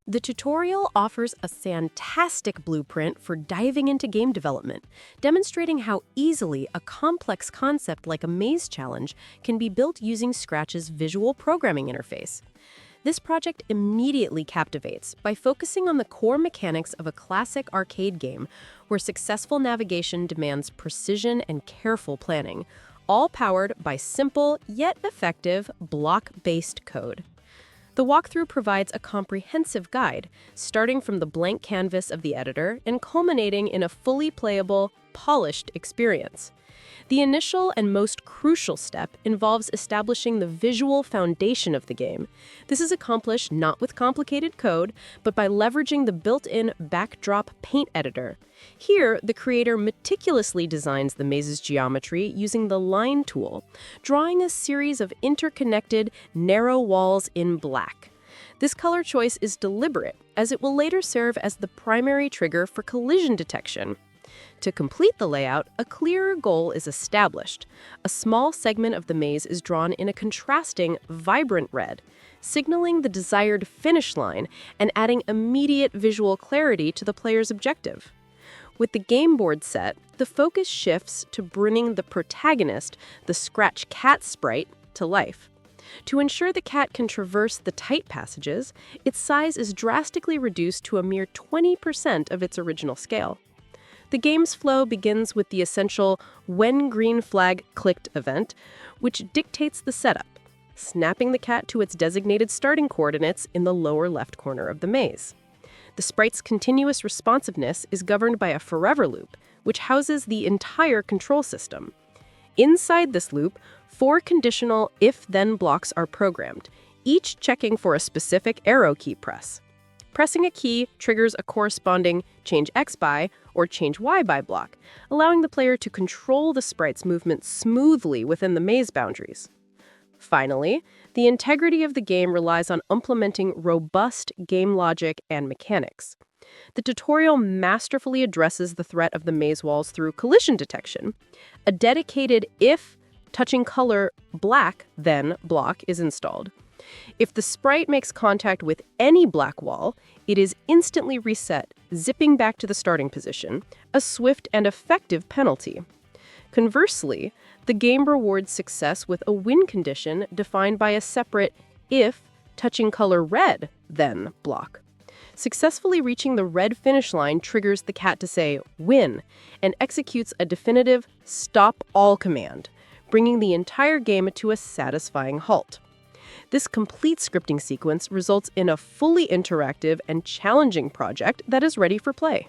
The tutorial offers a fantastic blueprint for diving into game development, demonstrating how easily a complex concept like a maze challenge can be built using Scratch's visual programming interface. This project immediately captivates by focusing on the core mechanics of a classic arcade game where successful navigation demands precision and careful planning, all powered by simple yet effective block-based code. The walkthrough provides a comprehensive guide, starting from the blank canvas of the editor and culminating in a fully playable, polished experience. The initial and most crucial step involves establishing the visual foundation of the game. This is accomplished not with complicated code, but by leveraging the built-in backdrop paint editor. Here, the creator meticulously designs the maze's geometry using the line tool, drawing a series of interconnected, narrow walls in black. This color choice is deliberate, as it will later serve as the primary trigger for collision detection. To complete the layout, a clearer goal is established. A small segment of the maze is drawn in a contrasting, vibrant red, signaling the desired finish line and adding immediate visual clarity to the player's objective. With the game board set, the focus shifts to bringing the protagonist, the Scratch Cat sprite, to life. To ensure the cat can traverse the tight passages, its size is drastically reduced to a mere 20% of its original scale. The game's flow begins with the essential when green flag clicked event, which dictates the setup, snapping the cat to its designated starting coordinates in the lower left corner of the maze. The sprite's continuous responsiveness is governed by a forever loop, which houses the entire control system. Inside this loop, 4 conditional if-then blocks are programmed, each checking for a specific arrow key press. Pressing a key triggers a corresponding change X by or change Y by block, allowing the player to control the sprite's movement smoothly within the maze boundaries. Finally, the integrity of the game relies on implementing robust game logic and mechanics. The tutorial masterfully addresses the threat of the maze walls through collision detection. A dedicated if touching color black, then block is installed. If the sprite makes contact with any black wall, it is instantly reset, zipping back to the starting position, a swift and effective penalty. Conversely, the game rewards success with a win condition defined by a separate if touching color red, then block. Successfully reaching the red finish line triggers the cat to say win and executes a definitive stop all command, bringing the entire game to a satisfying halt. This complete scripting sequence results in a fully interactive and challenging project that is ready for play.